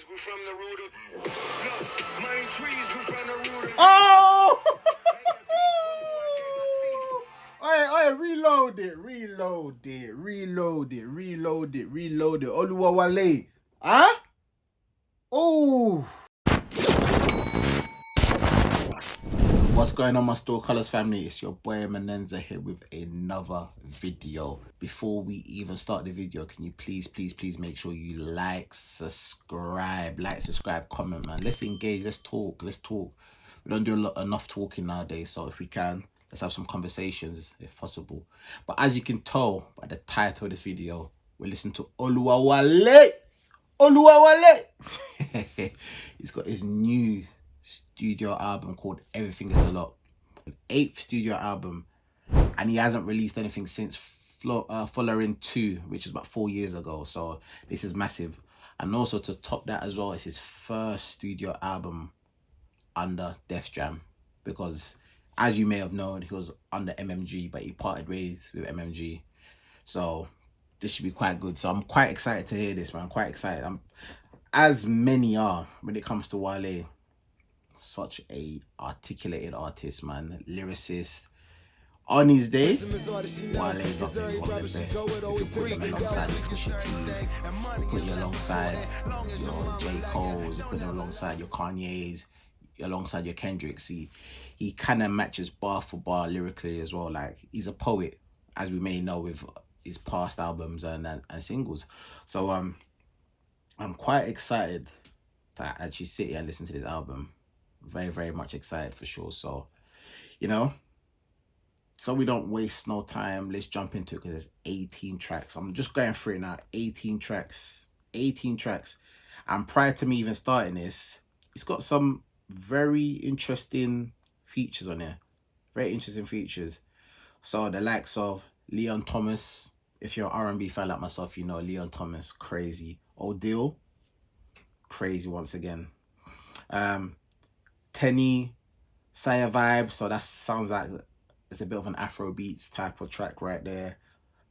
grew from the root of. Look, money trees grew from the root of. Oh! Oi, reload it. Oluwa Wale. Huh? Oh! What's going on, my Store Colours family? It's your boy Manenza here with another video. Before we even start the video, can you please make sure you subscribe, comment, man. Let's engage, let's talk. We don't do enough talking nowadays, so if we can, let's have some conversations if possible. But as you can tell by the title of this video, we're listening to Oluwa Wale. He's got his new studio album called Everything Is a Lot, 8th studio album, and he hasn't released anything since Following 2, which is about 4 years ago. So this is massive. And also to top that as well, it's his first studio album under Def Jam, because as you may have known, he was under MMG, but he parted ways with MMG. So this should be quite good. So I'm quite excited to hear this, man. I'm quite excited. As many are when it comes to Wale. Such a articulated artist, man. Lyricist. On his day, Wale is up there, one of the best. If you put him alongside the Pusha T's, you put him alongside your J. Cole's, you put him alongside your Kanye's, alongside your Kendrick's. He kind of matches bar for bar lyrically as well. Like, he's a poet, as we may know with his past albums and singles. So I'm quite excited to actually sit here and listen to this album. Very much excited for sure. So, so we don't waste no time, let's jump into it, because there's 18 tracks. I'm just going through it now. 18 tracks. And prior to me even starting this, it's got some very interesting features on here. So the likes of Leon Thomas. If you're an R&B fan like myself, you know Leon Thomas, crazy. Odile, crazy once again. Tenny, Saya Vibe, so that sounds like it's a bit of an Afrobeats type of track right there.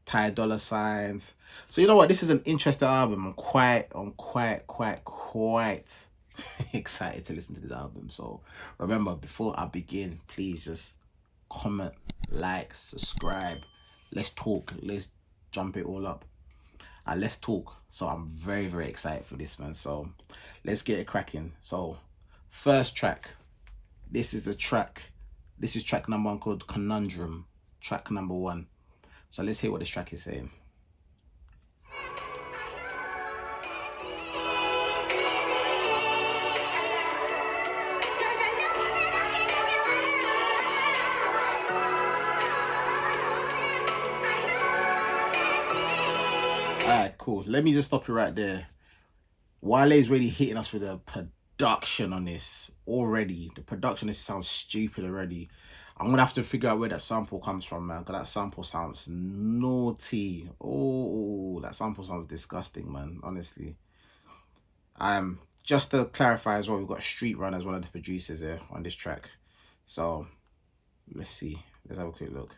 Ty Dolla Signs. So you know what, this is an interesting album. I'm quite excited to listen to this album. So remember, before I begin, please just comment, like, subscribe. Let's talk, let's jump it all up and let's talk. So I'm very excited for this, man. So let's get it cracking. So first track, this is track number 1 called Conundrum, track number 1. So let's hear what this track is saying. Alright, cool. Let me just stop you right there. Wale is really hitting us with a production on this already. The production, this sounds stupid already. I'm gonna have to figure out where that sample comes from, man, because that sample sounds naughty. Oh, that sample sounds disgusting, man, honestly. Just to clarify as well, we've got Street Run as one of the producers here on this track. So let's see, let's have a quick look.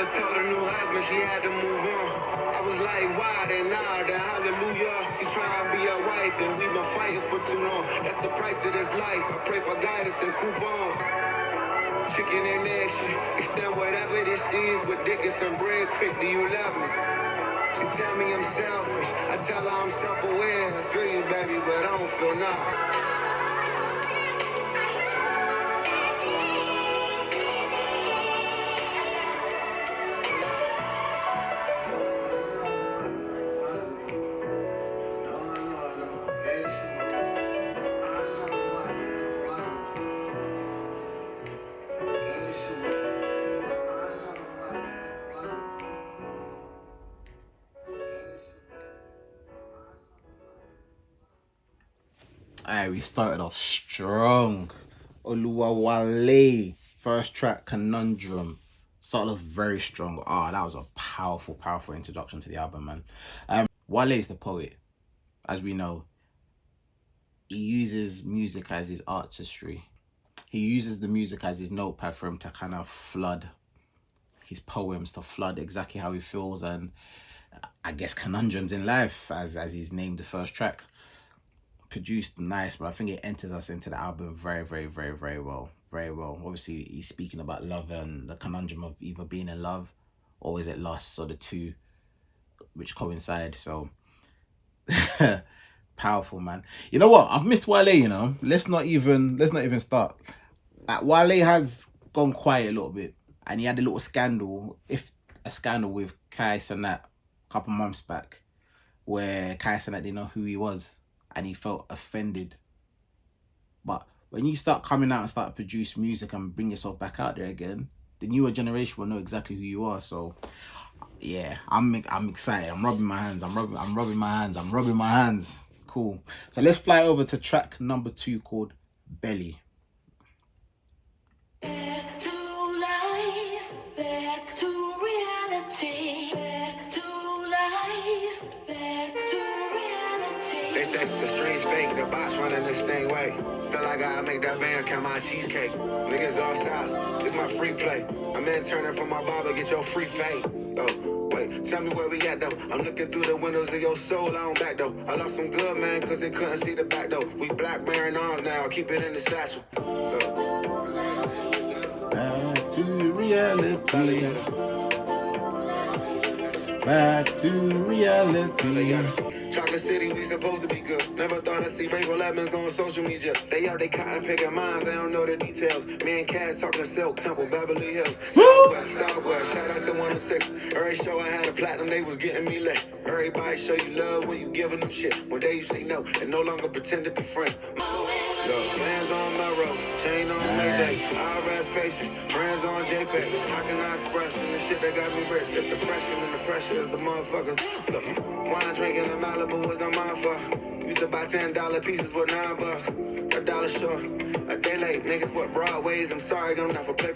Told her new husband she had to move on. I was like, why then now the hallelujah? She's trying to be a wife and we've been fighting for too long. That's the price of this life. I pray for guidance and coupons. Chicken and egg shit. Extend whatever this is with dick and some bread quick. Do you love me? She tell me I'm selfish. I tell her I'm self-aware. I feel you, baby, but I don't feel nothing. Alright, we started off strong. Oluwa Wale, first track, Conundrum. Started off very strong. That was a powerful introduction to the album, man. Wale is the poet, as we know. He uses music as his artistry. He uses the music as his notepad for him to kind of flood his poems to flood exactly how he feels, and I guess conundrums in life, as he's named the first track. Produced nice, but I think it enters us into the album very, very, very, very well. Very well. Obviously, he's speaking about love and the conundrum of either being in love or is it lost, so the two which coincide. So powerful, man. You know what? I've missed Wale, you know. Let's not even start. Wale has gone quiet a little bit, and he had a little scandal, if a scandal, with Kai Cenat a couple months back, where Kai Cenat didn't know who he was and he felt offended. But when you start coming out and start to produce music and bring yourself back out there again, the newer generation will know exactly who you are. So yeah, I'm excited. I'm rubbing my hands. I'm rubbing my hands. Cool. So let's fly over to track number 2 called Belly. Back to life, back to reality, back to life, back to reality. They say the streets fake, the boss running this thing way. Still I gotta make that bands count my cheesecake. Niggas all sides, it's my free play. I'm in turning from my barber, get your free fade. Oh, wait, tell me where we at though. I'm looking through the windows of your soul, I don't back though. I lost some good man, cause they couldn't see the back though. We black bearing arms now, keep it in the satchel. Back to reality. Back to reality. Chocolate City, we supposed to be good. Never thought I'd see rainbow lemons on social media. They out they cotton picking minds, they don't know the details. Me and Cass talking silk, Temple, Beverly Hills. Southwest, shout out to 106. Every show I had a platinum, they was getting me lit. Everybody show you love when you giving them shit. One day you say no, and no longer pretend to be friends. Look, plans on Melrose, chain on Mayday. I rest patient, friends on JPEG. How can I express in the shit that got me rich? If depression and the pressure is the motherfucker. Look, wine drinking in Malibu is on my fault. Used to buy $10 pieces with $9. $1 short, a day late. Niggas what Broadways, I'm sorry, I'm not for play.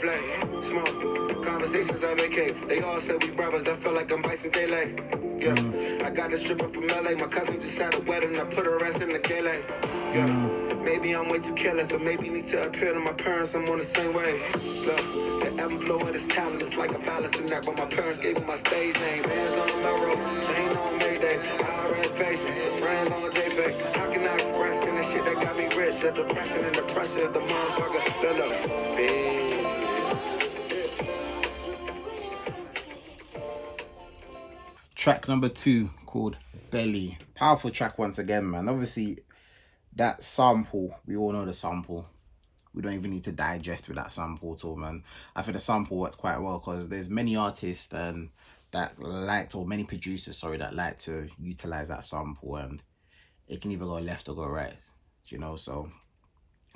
Smoke, conversations I vacate. They all say we brothers, I feel like I'm Bison Daylight. Yeah, I got this stripper from LA. My cousin just had a wedding, I put her ass in the gala. Yeah. Maybe I'm way too careless, or maybe need to appeal to my parents. I'm on the same way. Look, the ebb and flow of this talent is like a balancing act, but my parents gave me my stage name. Hands on the Melrose, chain on Mayday. IRS patient, friends on JPEG. How can I express in the shit that got me rich? The depression and the pressure is the motherfucker. Look, big. Track number 2 called Belly. Powerful track once again, man. Obviously, that sample, we all know the sample. We don't even need to digest with that sample at all, man. I think the sample worked quite well because there's many artists that liked, or many producers, sorry, that like to utilize that sample, and it can either go left or go right, you know. So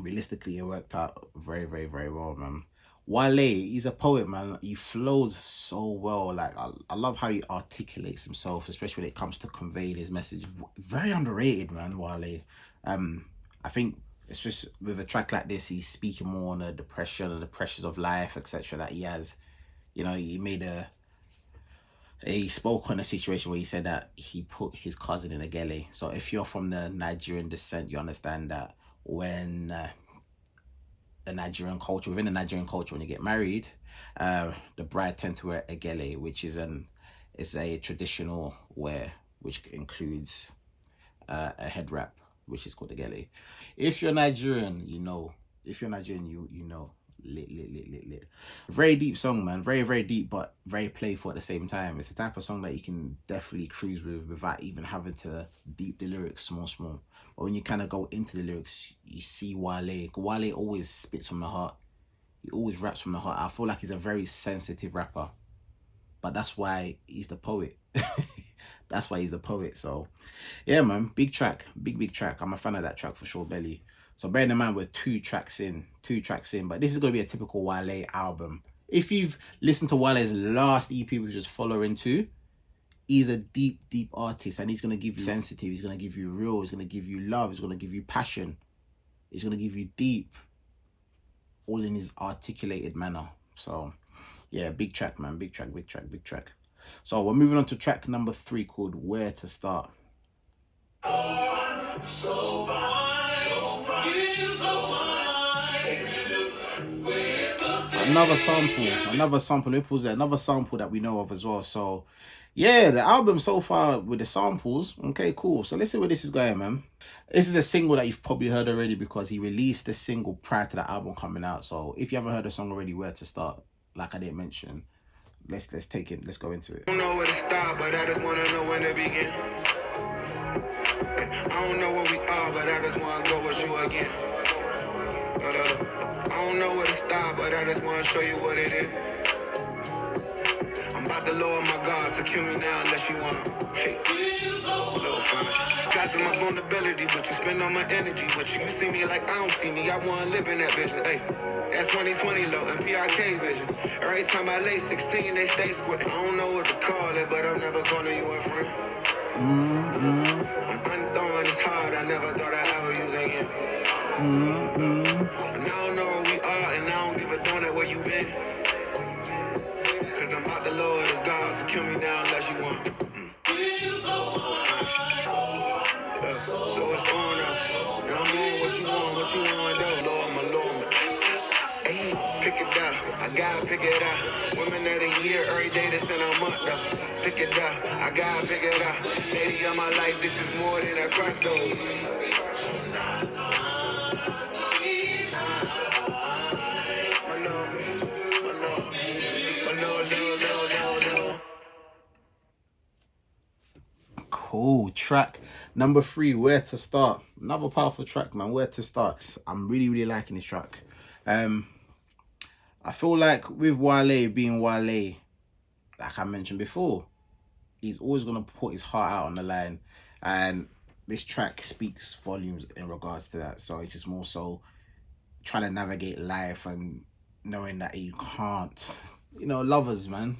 realistically, it worked out very, very, very well, man. Wale, he's a poet, man. He flows so well. Like, I love how he articulates himself, especially when it comes to conveying his message. Very underrated, man, Wale. I think it's just with a track like this, he's speaking more on the depression and the pressures of life, etc. that he has. You know, he spoke on a situation where he said that he put his cousin in a gele. So if you're from the Nigerian descent, you understand that when within the Nigerian culture, when you get married, the bride tend to wear a gele, which is a traditional wear, which includes a head wrap, which is called a gele. If you're Nigerian, you know. If you're Nigerian, you know. Lit. Very deep song, man. Very, very deep, but very playful at the same time. It's the type of song that you can definitely cruise with without even having to deep the lyrics small. But when you kind of go into the lyrics, you see Wale. Wale always spits from the heart. He always raps from the heart. I feel like he's a very sensitive rapper, but that's why he's the poet. That's why he's the poet. So yeah, man, big track, big track. I'm a fan of that track for sure, Belly. So bearing in mind we're two tracks in, but this is going to be a typical Wale album. If you've listened to Wale's last EP, which is Following 2, he's a deep artist, and he's going to give you sensitive, he's going to give you real, he's going to give you love, he's going to give you passion, he's going to give you deep, all in his articulated manner. So yeah, big track, man, big track. So we're moving on to track number 3 called Where to Start. So fine, you blow my mind. Another sample. It was another sample that we know of as well. So, yeah, the album so far with the samples. Okay, cool. So let's see where this is going, man. This is a single that you've probably heard already because he released the single prior to the album coming out. So if you haven't heard the song already, where to start? Like I didn't mention, let's take it. Let's go into it. I don't know where to start, but I just wanna know when to begin. I don't know where we are, but I just wanna go with you again. I don't know where to start, but I just wanna show you what it is. I'm about to lower my guard, so kill me now unless you want. Hey, little finish. Got my vulnerability, but you spend all my energy. But you see me like I don't see me. I wanna live in that vision. Hey, that's 2020 low and PRK vision. Every time I lay 16, they stay square. I don't know what to call it, but I'm never calling you a friend. I'm unthrowing this hard. I never thought I'd ever use again. And I don't know where we are, and I don't give a donut where you been. Cause I'm about to lower this guard, so kill me now unless you want. So it's on now. And I'm doing what you want though. Lower my. Hey, pick it up, I gotta pick it up. Women of the year, every day that's in a month though. Pick it up, I gotta pick it up. Lady of my life, this is more than a crush though. Cool. Track number 3, Where to Start. Another powerful track, man. Where to Start. I'm really liking this track. I feel like with Wale being Wale, like I mentioned before, he's always gonna put his heart out on the line, and this track speaks volumes in regards to that. So it's just more so trying to navigate life and knowing that you can't, lovers, man,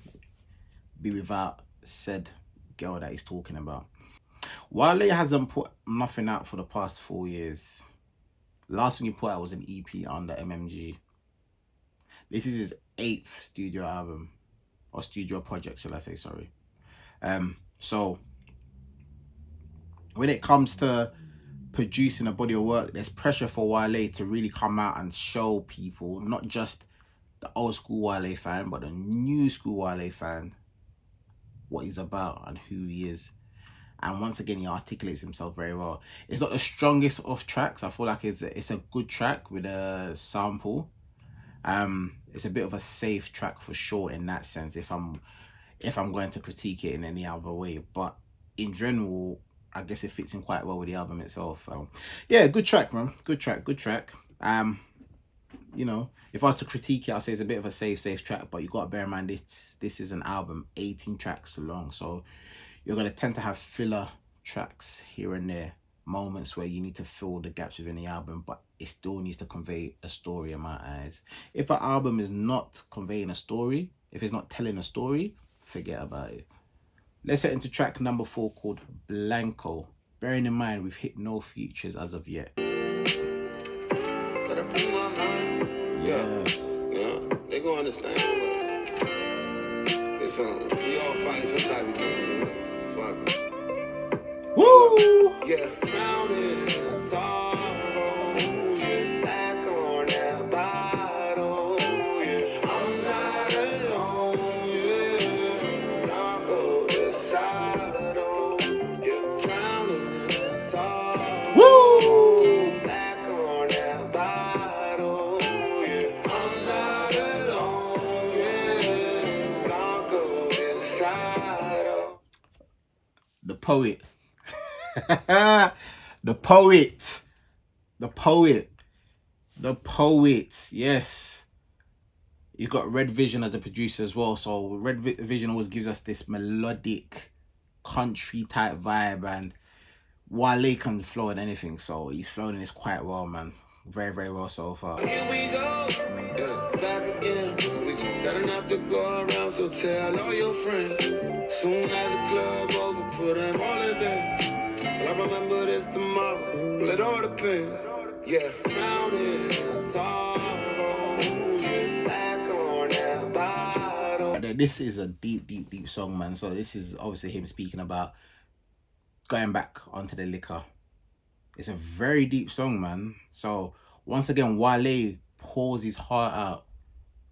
be without said girl that he's talking about. Wale hasn't put nothing out for the past 4 years. Last thing he put out was an EP under MMG. This is his 8th studio album, or studio project, shall I say, sorry. So when it comes to producing a body of work, there's pressure for Wale to really come out and show people, not just the old school Wale fan, but the new school Wale fan, what he's about and who he is. And once again, he articulates himself very well. It's not the strongest of tracks. I feel like it's a good track with a sample. It's a bit of a safe track for sure in that sense, if I'm going to critique it in any other way. But in general, I guess it fits in quite well with the album itself. Yeah, good track, man. Good track. If I was to critique it, I'll say it's a bit of a safe track, but you got to bear in mind this is an album 18 tracks long, so you're going to tend to have filler tracks here and there, moments where you need to fill the gaps within the album, but it still needs to convey a story in my eyes. If an album is not conveying a story, if it's not telling a story, forget about it. Let's head into track number 4 called Blanco. Bearing in mind, we've hit no features as of yet. Gotta free my mind. Yes. Yeah, they gonna understand. It's we all fight some type of thing. Fuck. Woo! Yeah, drowning in sorrow. Yeah, back on that bottle. Yeah, I'm not alone. Yeah, Blanco Desado. Yeah, drowning in sorrow. Woo! Back on that bottle. Yeah, I'm not alone. Yeah, Blanco Desado. The poet. The poet. Yes. You got Red Vision as the producer as well. So Red Vision always gives us this melodic country type vibe, and Wale can flow in anything. So he's flowing in this quite well, man. Very well so far. Here we go, yeah, back again. We got enough to go around, so tell all your friends. Soon as the club over, put them all in bed. I remember this tomorrow, but it all depends. Yeah, drowning in sorrow. Yeah, back on that bottle. This is a deep song, man. So this is obviously him speaking about going back onto the liquor. It's a very deep song, man. So once again, Wale pours his heart out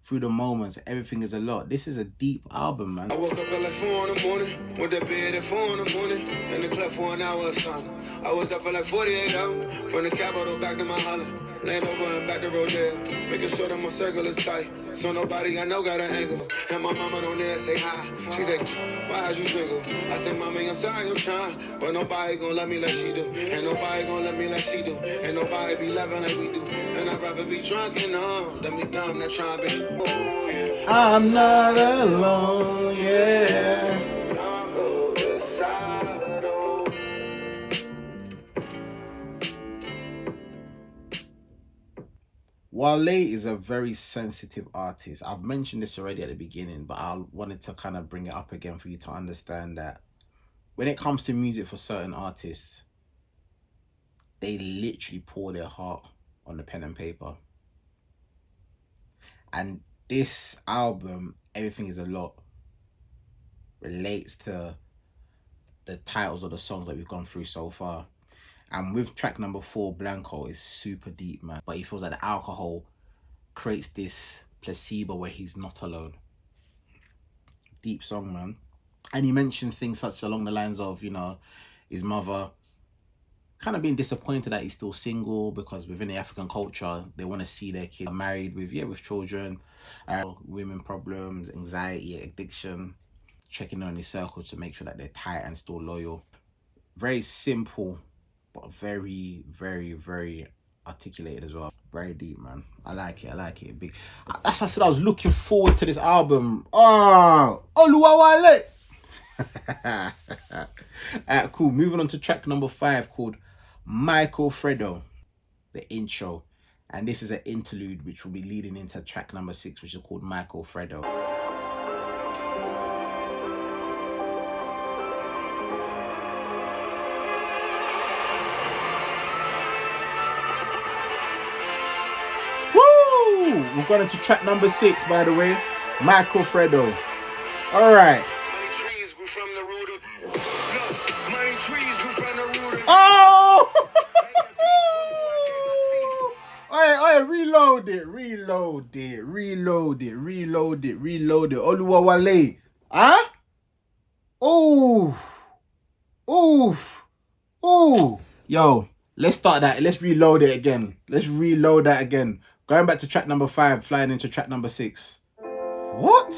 through the moments. Everything is a lot. This is a deep album, man. I woke up at like 4 in the morning, went to bed at 4 in the morning, in the club for an hour or something. I was up for like 48 hours, from the capital back to my holler, laying over and back to Rodale, making sure that my circle is tight, so nobody I know got an angle. And my mama don't dare say hi. She said, why is you single? I said, mommy, I'm sorry, I'm trying, but nobody gonna love me like she do. Ain't nobody gonna love me like she do. Ain't nobody be loving like we do. And I'd rather be drunk and let me dumb, not trying, bitch. I'm not alone, yeah. Wale is a very sensitive artist. I've mentioned this already at the beginning, but I wanted to kind of bring it up again for you to understand that when it comes to music for certain artists, they literally pour their heart on the pen and paper. And this album, Everything Is a Lot, relates to the titles of the songs that we've gone through so far. And with track number 4, Blanco, is super deep, man. But he feels like the alcohol creates this placebo where he's not alone. Deep song, man. And he mentions things such along the lines of, you know, his mother kind of being disappointed that he's still single, because within the African culture, they want to see their kids married with children, women problems, anxiety, addiction, checking on his circle to make sure that they're tight and still loyal. Very simple, but very, very, very articulated as well. Very deep, man. I like it. Big. That's what I said. I was looking forward to this album. Oh, Oluwawale. Alright, cool. Moving on to track number 5, called Michael Fredo, the intro. And this is an interlude which will be leading into track number 6, which is called Michael Fredo. Woo! We're going into track number 6, by the way. Michael Fredo. Alright. Oh! Oi, reload it. Oluwawale. Huh? Oh. Yo, let's start that. Let's reload it again. Going back to track number 5, flying into track number 6. What?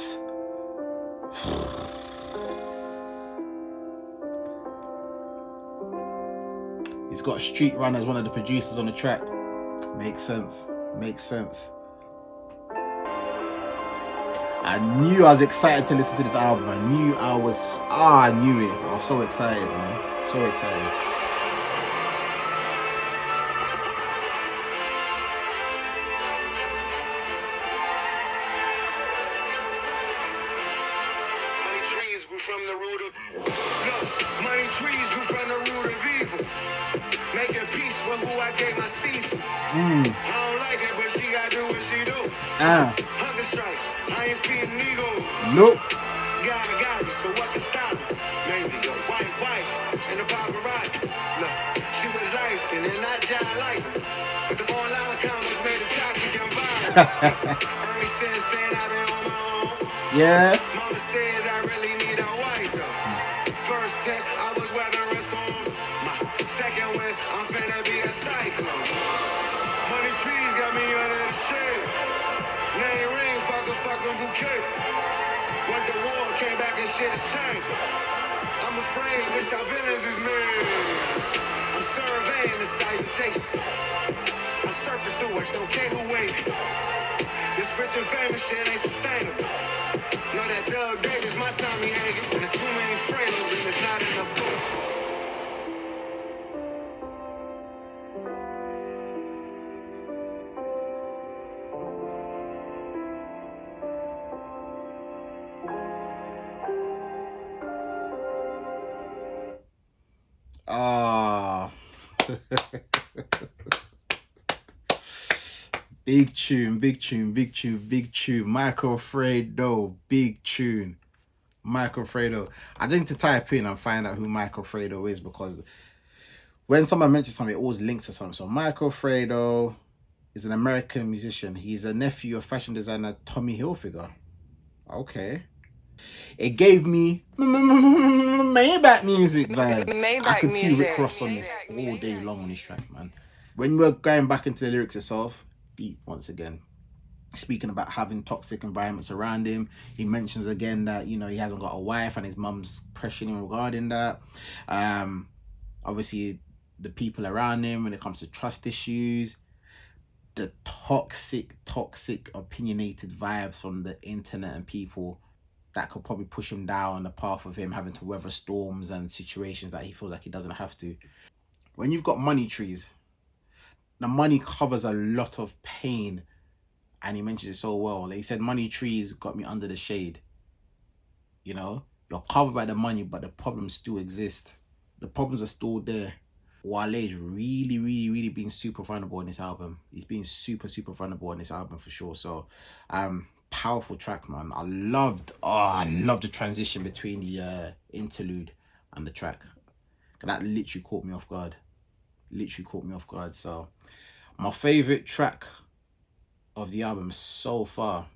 He's got Street Run as one of the producers on the track. Makes sense. I knew I was excited to listen to this album. I knew it. I was so excited, man. So excited. Money trees grew from the root of evil. Making peace with who I gave my seed to. I don't like it, but she gotta do what she do. Hunger strikes, I ain't feeding egos. Nope. God got me, so what can stop me? Maybe a white, and a paparazzi. Look, she was iced and not John Lightning. But the online comments made it toxic and violent. Early since then, I've been on my own. Yeah. Mama says I really need a wife, though. First 10, I was weathering storms. My second one, I'm finna be a cyclone. Money trees got me under the shade. Name ring, fucking bouquet. Went to war, came back and shit has changed. I'm afraid this how villains is made. I'm surveying the salutations. I'm surfing through it, okay, who waving? This rich and famous shit ain't sustainable. Know that Doug Davis, my Tommy Hagen. There's too many frames and it's not in the book. Big tune. Michael Fredo, big tune. Michael Fredo. I need to type in and find out who Michael Fredo is, because when someone mentions something, it always links to something. So Michael Fredo, is an American musician. He's a nephew of fashion designer Tommy Hilfiger. Okay. It gave me Maybach music vibes. I could see Rick Ross on this all day long on this track, man. When we're going back into the lyrics itself, deep once again. Speaking about having toxic environments around him, he mentions again that, you know, he hasn't got a wife and his mum's pressuring him regarding that. Obviously, the people around him when it comes to trust issues, the toxic, opinionated vibes from the internet and people that could probably push him down the path of him having to weather storms and situations that he feels like he doesn't have to. When you've got money trees, the money covers a lot of pain, and he mentions it so well. Like he said, money trees got me under the shade. You know, you're covered by the money, but the problems still exist. The problems are still there. Wale is really being super vulnerable on this album. He's being super vulnerable on this album for sure. So, powerful track, man. I loved the transition between the interlude and the track. That literally caught me off guard. So, my favorite track of the album so far.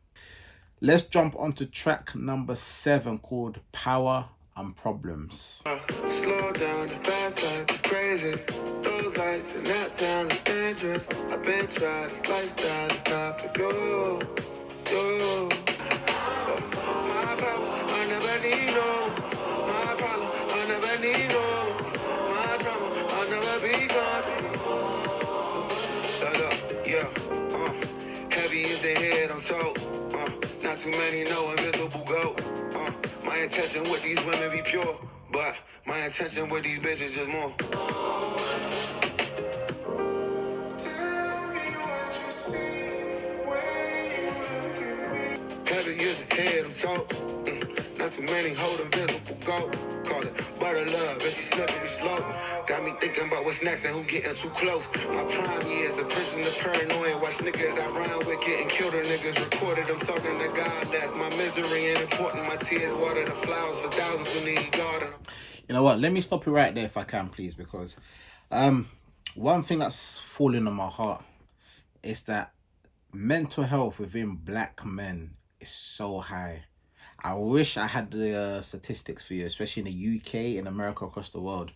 Let's jump onto track number 7 called Power and Problems. Slow down, the fast life is crazy. Those lights in that town is dangerous. I've been tried, this lifestyle is not for you. My power, I never need no. My problem, I never need no. My trauma, I'll never be gone. Yeah, heavy is the head, I'm told. Not too many know invisible goat. My intention with these women be pure, but my intention with these bitches just more. Heavy is the head, I'm told. Not too many hold invisible gold. Call it butter love, and she slippery slow. Got me thinking about what's next and who getting too close. My prime years, the prison, the paranoia. Watch niggas I rhyme with getting killed or niggas recorded. I'm talking to God less. My misery ain't important. My tears water the flowers for thousands who need garden. You know what? Let me stop you right there if I can, please, because one thing that's fallen on my heart is that mental health within black men is so high. I wish I had the statistics for you, especially in the UK, in America, across the world.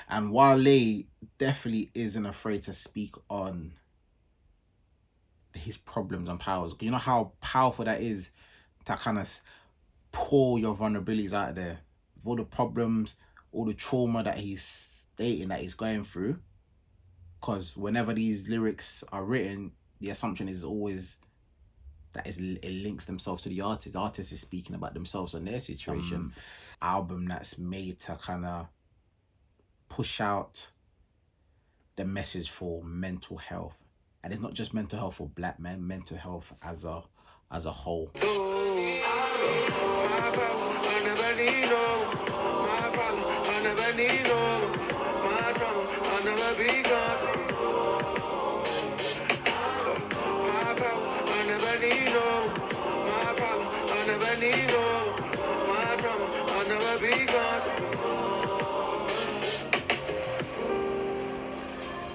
And Wale definitely isn't afraid to speak on his problems and powers. You know how powerful that is to kind of pour your vulnerabilities out there. With all the problems, all the trauma that he's stating that he's going through. Because whenever these lyrics are written, the assumption is always that it links themselves to the artist. The artist is speaking about themselves and their situation. Album that's made to kind of push out the message for mental health. And it's not just mental health for black men, mental health as a whole.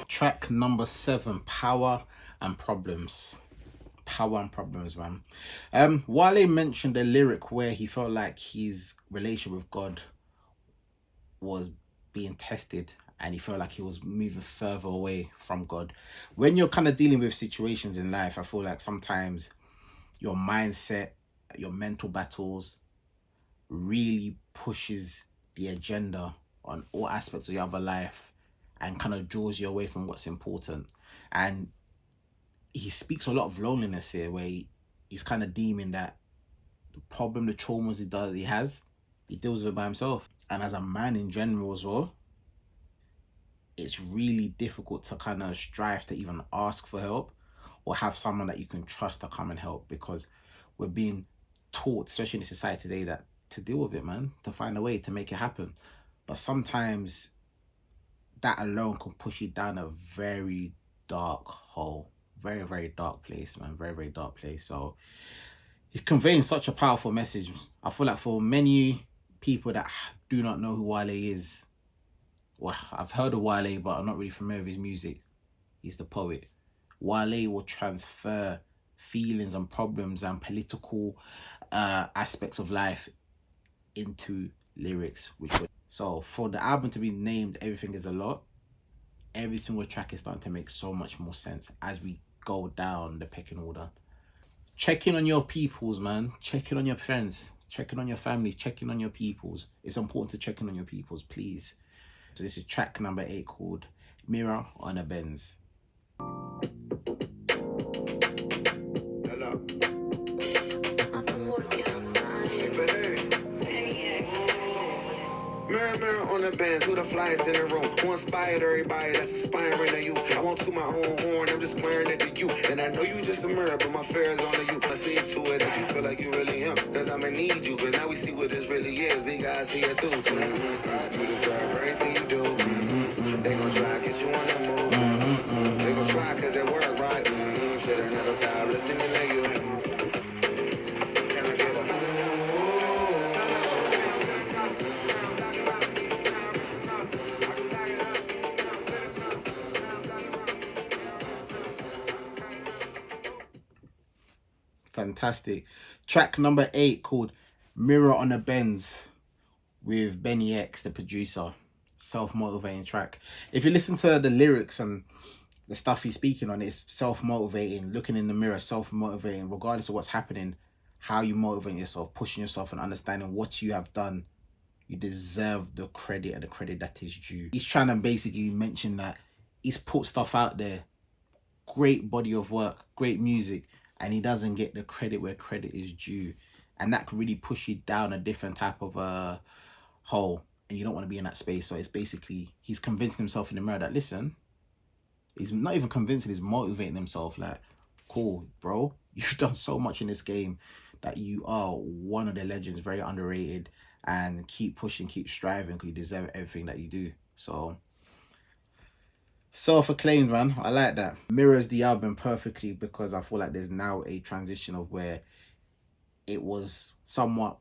Track number 7, Power and Problems. Power and Problems, man. Wale mentioned a lyric where he felt like his relation with God was being tested and he felt like he was moving further away from God. When you're kind of dealing with situations in life, I feel like sometimes your mindset, your mental battles really pushes the agenda on all aspects of your other life and kind of draws you away from what's important. And he speaks a lot of loneliness here, where he's kind of deeming that the problem, the traumas he deals with it by himself. And as a man in general as well, it's really difficult to kind of strive to even ask for help or have someone that you can trust to come and help, because we're being taught, especially in society today, that to deal with it, man, to find a way to make it happen. But sometimes that alone can push you down a very dark hole. Very dark place, man. Very dark place. So he's conveying such a powerful message. I feel like for many people that do not know who Wale is, well, I've heard of Wale, but I'm not really familiar with his music. He's the poet. Wale will transfer feelings and problems and political aspects of life into lyrics. So for the album to be named Everything Is a Lot, every single track is starting to make so much more sense as we go down the pecking order. Check in on your peoples, man. Check in on your friends. Check in on your family. Check in on your peoples. It's important to check in on your peoples, please. So this is track number 8 called Mirror on a Benz. Hello. Mirror, mirror on the bands, who the flyest in the room? Who inspired everybody that's aspiring to you? I won't toot my own horn, I'm just squaring it to you. And I know you just a mirror, but my fear is only you. I see to it that you feel like you really am. Cause I'ma need you, cause now we see what this really is. Big eyes see it through. You deserve everything you do. They gon' try to get you on the move. They gon' try cause it work right. Should've never stopped listening to you. Can I get a Fantastic. Track number 8 called Mirror on a Benz with Benny X, the producer. Self-motivating track. If you listen to the lyrics and the stuff he's speaking on, it's self-motivating, looking in the mirror, self-motivating, regardless of what's happening, how you motivate yourself, pushing yourself and understanding what you have done. You deserve the credit and the credit that is due. He's trying to basically mention that he's put stuff out there, great body of work, great music, and he doesn't get the credit where credit is due. And that can really push you down a different type of hole, and you don't want to be in that space. So it's basically, he's convincing himself in the mirror that, listen, he's not even convincing, he's motivating himself like, cool, bro, you've done so much in this game that you are one of the legends, very underrated, and keep pushing, keep striving, because you deserve everything that you do. So self-acclaimed, man. I like that. Mirrors the album perfectly, because I feel like there's now a transition of where it was somewhat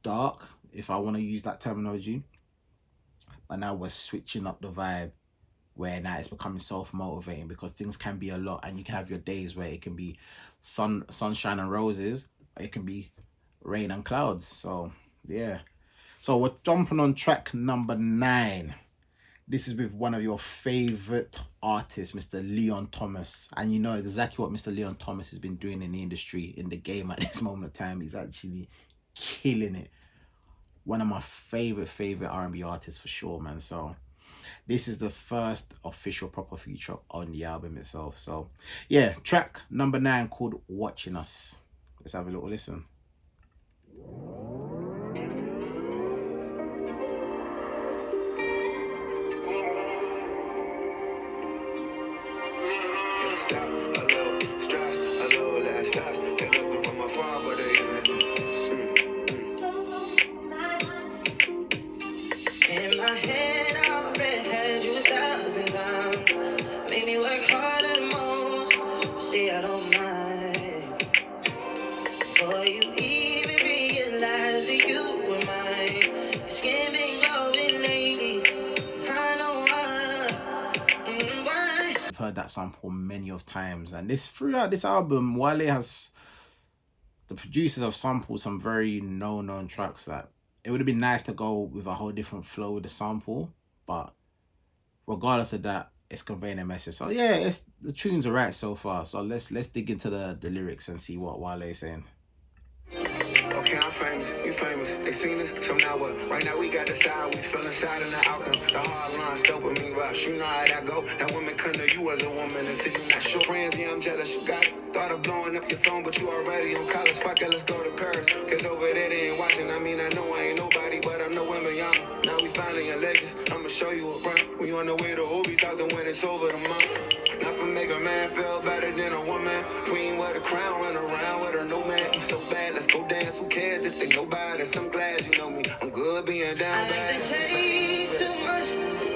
dark, if I want to use that terminology, but now we're switching up the vibe, where now it's becoming self-motivating, because things can be a lot, and you can have your days where it can be sunshine and roses, or it can be rain and clouds. So yeah, so we're jumping on track number 9. This is with one of your favorite artists, Mr. Leon Thomas. And you know exactly what Mr. Leon Thomas has been doing in the industry, in the game at this moment of time. He's actually killing it. One of my favorite R&B artists for sure, man. So this is the first official proper feature on the album itself. So yeah, track number 9 called Watching Us. Let's have a little listen. Heard that sample many of times, and throughout this album, Wale has, the producers have sampled some very known tracks that it would have been nice to go with a whole different flow with the sample, but regardless of that, it's conveying a message. So yeah, the tunes are right so far. So let's dig into the lyrics and see what Wale is saying. Okay, I'm famous, you famous, they seen us, so now what? Right now we got the side, we feeling side in the outcome. The hard lines, dopamine rush, you know how that go. That women couldn't know you as a woman until you not sure. Friends, yeah, I'm jealous, you got it. Thought of blowing up your phone, but you already on college. Fuck it, let's go to Paris, cause over there they ain't watching. I mean, I know I ain't nobody, but I'm no women young. Now we finally in Vegas, I'ma show you a front. We on the way to Obi's house, and when it's over the month. Nothing make a man feel better than a woman. Queen with a crown, run around with her no man. You so bad, let's go dance. Who cares if they nobody? I'm glad you know me. I'm good being down bad. I like to chase too much.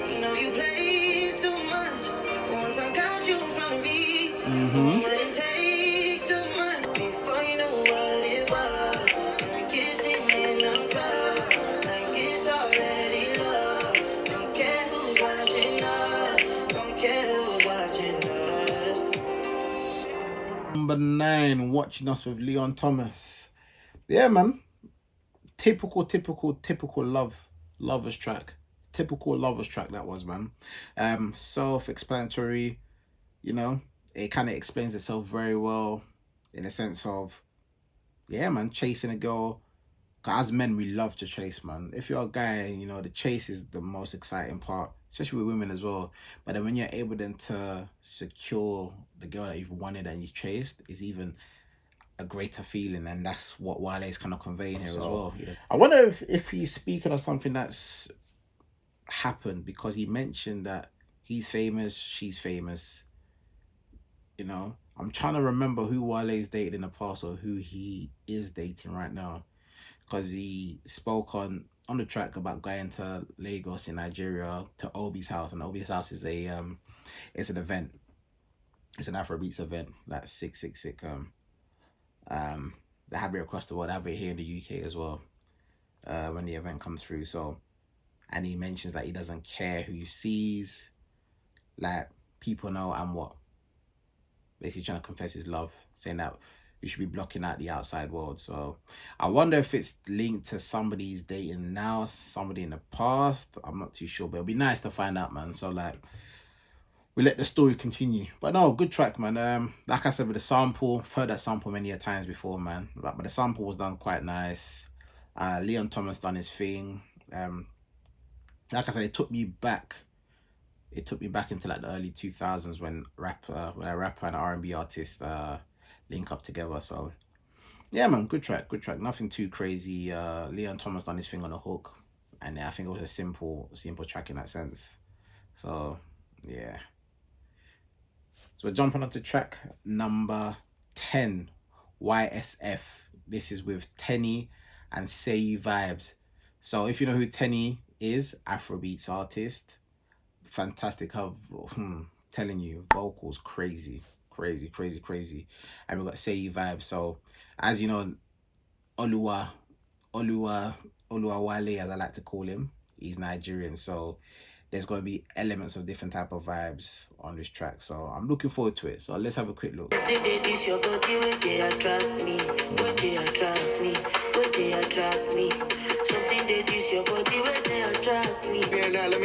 You know you play too much. Once I got you in front of me, wouldn't take too much before you know what it was. I'm kissing in the club, like it's already love. Don't care who's watching us. Don't care who's watching us. number 9, Watching Us with Leon Thomas. Yeah, man. Typical lovers track. Typical lovers track that was, man. Self-explanatory, you know. It kind of explains itself very well in the sense of, yeah, man, chasing a girl. 'Cause as men, we love to chase, man. If you're a guy, you know, the chase is the most exciting part, especially with women as well. But then when you're able then to secure the girl that you've wanted and you chased, is even a greater feeling, and that's what Wale is kind of conveying here as well. Yes. I wonder if he's speaking of something that's happened, because he mentioned that he's famous, she's famous. You know, I'm trying to remember who Wale's dated in the past or who he is dating right now, because he spoke on the track about going to Lagos in Nigeria to Obi's house, and Obi's house is it's an event. It's an Afrobeats event. That's sick. They have it across the world. They have it here in the UK as well. When the event comes through, so, and he mentions that he doesn't care who he sees, like people know and what. Basically trying to confess his love, saying that we should be blocking out the outside world. So I wonder if it's linked to somebody he's dating now, somebody in the past. I'm not too sure, but it'll be nice to find out, man. So like, we let the story continue. But no, good track, man. Like I said, with the sample, I've heard that sample many a times before, man. But the sample was done quite nice. Leon Thomas done his thing. Like I said, it took me back into like the early 2000s when a rapper and an R&B artist link up together. So yeah, man, good track. Nothing too crazy. Leon Thomas done his thing on the hook, and I think it was a simple track in that sense. So yeah. So we're jumping onto track number 10, YSF. This is with Tenny and Say Vibes. So if you know who Tenny is, Afrobeats artist, fantastic. Telling you, vocals crazy. And we got Say Vibes. So as you know, Oluwa Wale, as I like to call him, he's Nigerian. So there's going to be elements of different type of vibes on this track. So I'm looking forward to it. So let's have a quick look. Let me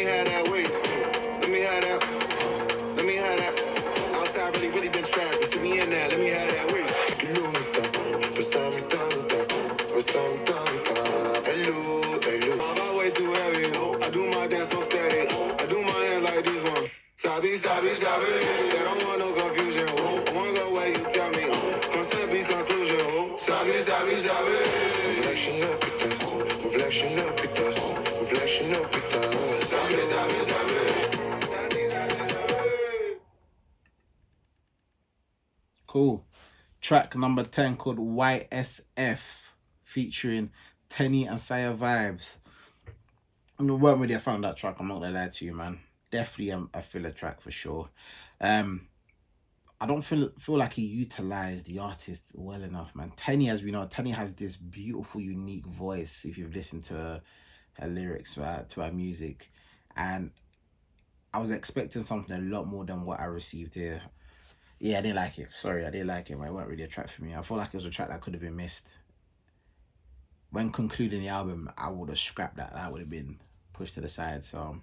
have that weight. Let me have that. Outside really been trapped. See me in there. Let me have that weight. Hello. I'm way too heavy. I do my dance so steady. I do my hands like this one. Sabi. I don't want no confusion. I wanna go where you tell me. Concept be conclusion. Sabi. Reflection up with us. Reflection up with us. Reflection up with us. Sabi. Cool. Track number 10 called YSF, featuring Tenny and Saya Vibes. I weren't really a fan of that track, I'm not gonna lie to you, man. Definitely a filler track for sure. I don't feel like he utilized the artist well enough, man. Tenny, as we know, Tenny has this beautiful, unique voice. If you've listened to her lyrics, to her music, and I was expecting something a lot more than what I received here. Yeah, I didn't like it. Sorry, I didn't like it. It wasn't really a track for me. I feel like it was a track that could have been missed. When concluding the album, I would have scrapped that. That would have been pushed to the side. So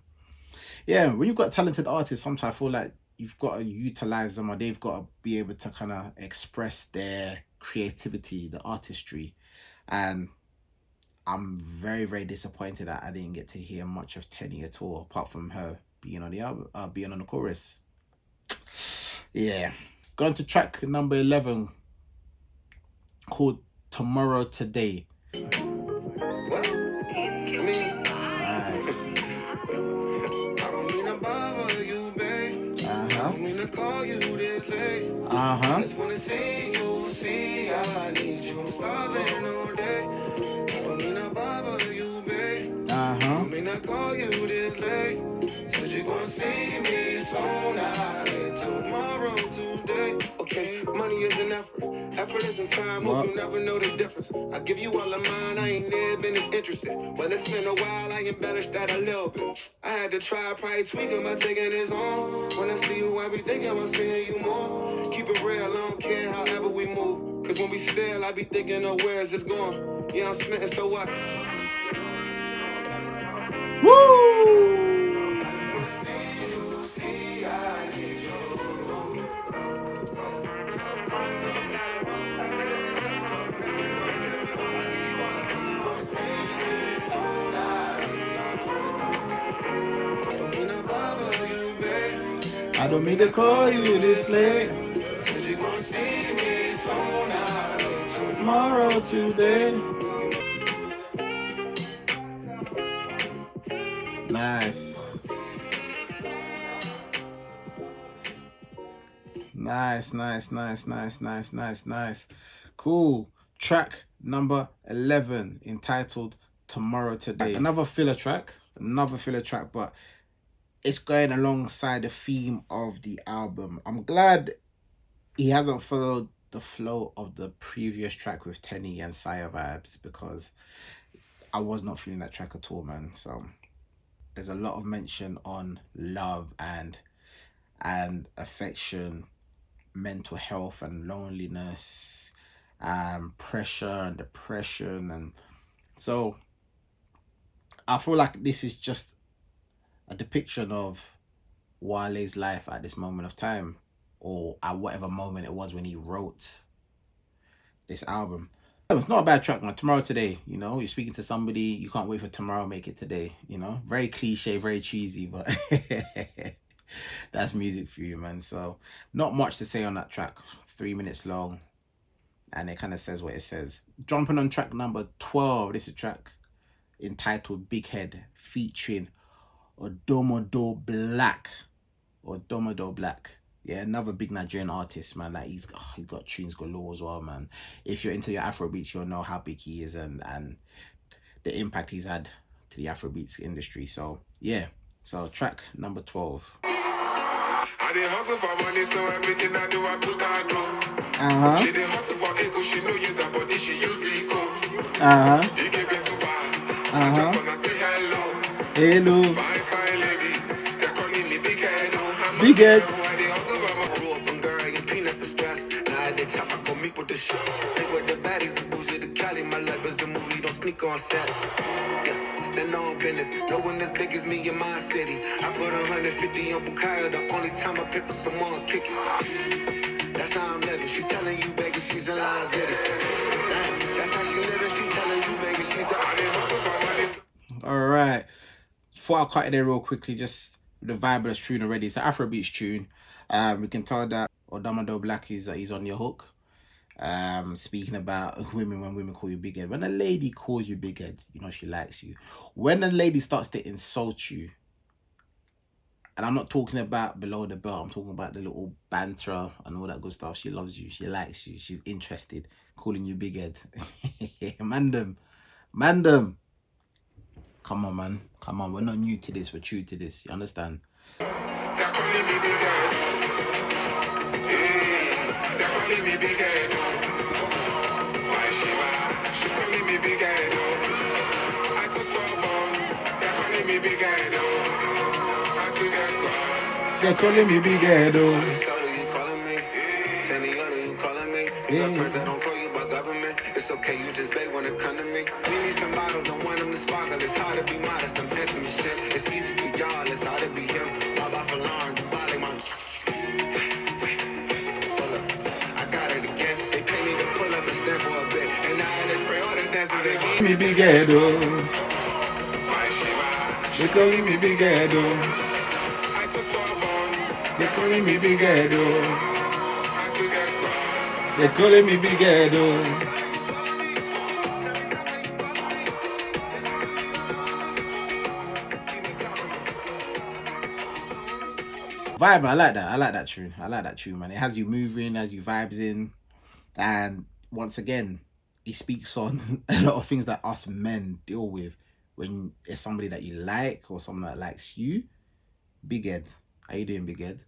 yeah, when you've got talented artists, sometimes I feel like you've got to utilize them, or they've got to be able to kind of express their creativity, the artistry. And I'm very disappointed that I didn't get to hear much of Tenny at all, apart from her being on the album, being on the chorus. Yeah. Going to track number 11, called Tomorrow Today. Call you this late. I just wanna see you, I need you. Starving all day. I don't mean to bother you, babe. I don't mean to call you this late. Said you gonna see me soon. I need tomorrow, today. Okay, money is an effort. Effort isn't time. Hope you never know the difference. I give you all of mine. I ain't never been as interested. Well, it's been a while. I embellished that a little bit. I had to try, probably tweaking by taking this on. When I see you, I be thinking about seeing you more. Keep keep it real, I don't care however we move. Cause when we still, I be thinking of where is this going. Yeah, I'm smitten, so what? Woo! I don't mean to call you this late. Said you gon' see me soon, Tomorrow, today. Nice. Nice. Cool. Track number 11 entitled Tomorrow Today. Another filler track, but it's going alongside the theme of the album. I'm glad he hasn't followed the flow of the previous track with Tenny and Sire Vibes, because I was not feeling that track at all, man. So there's a lot of mention on love and affection, mental health and loneliness, pressure and depression, and so I feel like this is just a depiction of Wale's life at this moment of time, or at whatever moment it was when he wrote this album. It's not a bad track, man. Tomorrow Today, you know, you're speaking to somebody, you can't wait for tomorrow, make it today, you know. Very cliche, very cheesy, but that's music for you, man. So not much to say on that track. 3 minutes long, and it kind of says what it says. Jumping on track number 12, this is a track entitled Big Head, featuring Odomodo Black. Yeah, another big Nigerian artist, man. Like he's got tunes galore as well, man. If you're into your Afrobeats, you'll know how big he is and the impact he's had to the Afrobeats industry. So yeah, so track number 12. I did hustle for money, so everything I do, I put her through. She did hustle for ego, she no use her body, she use ego. You give it super. I just wanna say hello. Hello. Fine ladies, they're calling me Big Head. Big Head. I did hustle for my grew up and girl, you peanut the stress. Now I did chop, I go meet with the shit. Think with the baddies, the bougie, the Cali. My life is a movie, don't sneak on set. Yeah, stand on business. No one as big as me in my city. I put 150 on Bukaya, the only time I pick up someone kick it. That's how I'm living. She's telling you, baby, she's in lines with it. That's how she living. She's telling you, baby, she's the I did hustle for money. All right. Before I cut it there real quickly, just the vibe of the tune already. It's an Afrobeats tune. We can tell that Odomodo Black is he's on your hook. Speaking about women, when women call you big head, when a lady calls you big head, you know she likes you. When a lady starts to insult you, and I'm not talking about below the belt, I'm talking about the little banter and all that good stuff. She loves you, she likes you, she's interested, calling you big head. Mandem. Come on, man. Come on, we're not new to this, we're true to this. You understand? They're calling me Big Head. They're calling me Big Head. Why she's calling me Big Head. I too stubborn. They're calling me Big Head. I too guess what? They're calling me big head. You calling me? Tenny other, you calling me? You got friends that don't call you by government. It's okay, you just beg when it come to me. We need some bottles, don't want them to sparkle. It's hard to be modest, I'm handsome as shit. It's easy for y'all, it's hard to be him. Baba for Lauren, Dubai, my. Pull up. I got it again. They pay me to pull up and stand for a bit. And now they spray all the dancers they call Me big head. Why They're calling me big head. I too stubborn. They're calling me big head. I too guess what? They're calling me big head. Vibe, I like that. I like that tune, man. It has you moving, has you vibes in, and once again, it speaks on a lot of things that us men deal with when it's somebody that you like or someone that likes you. Big head, how you doing, big head?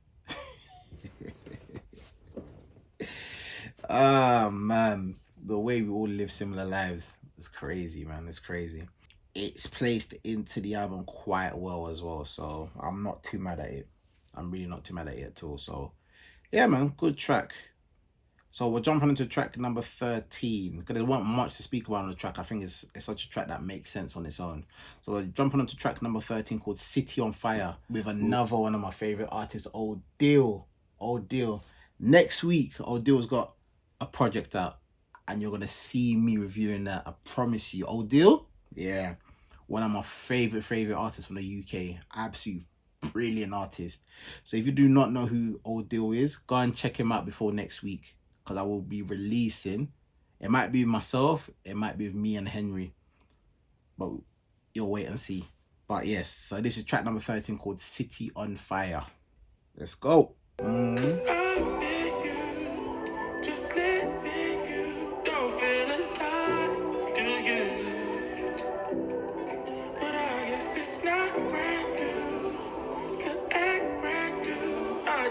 Ah, man, the way we all live similar lives is crazy, man. It's crazy. It's placed into the album quite well as well, so I'm not too mad at it. I'm really not too mad at it at all. So Yeah, man, good track. So we're jumping into track number 13 because there wasn't much to speak about on the track. I think it's such a track that makes sense on its own. So we're jumping onto track number 13 called City on Fire with another one of my favorite artists, Old Deal. Old Deal. Next week, Old Deal's got a project out and you're gonna see me reviewing that. I promise you. Old Deal, yeah, one of my favorite artists from the UK. Absolute brilliant artist. So if you do not know who Old Deal is, go and check him out before next week because I will be releasing. It might be with myself, it might be with me and Henry, but you'll wait and see. But yes, so this is track number 13 called City on Fire. Let's go.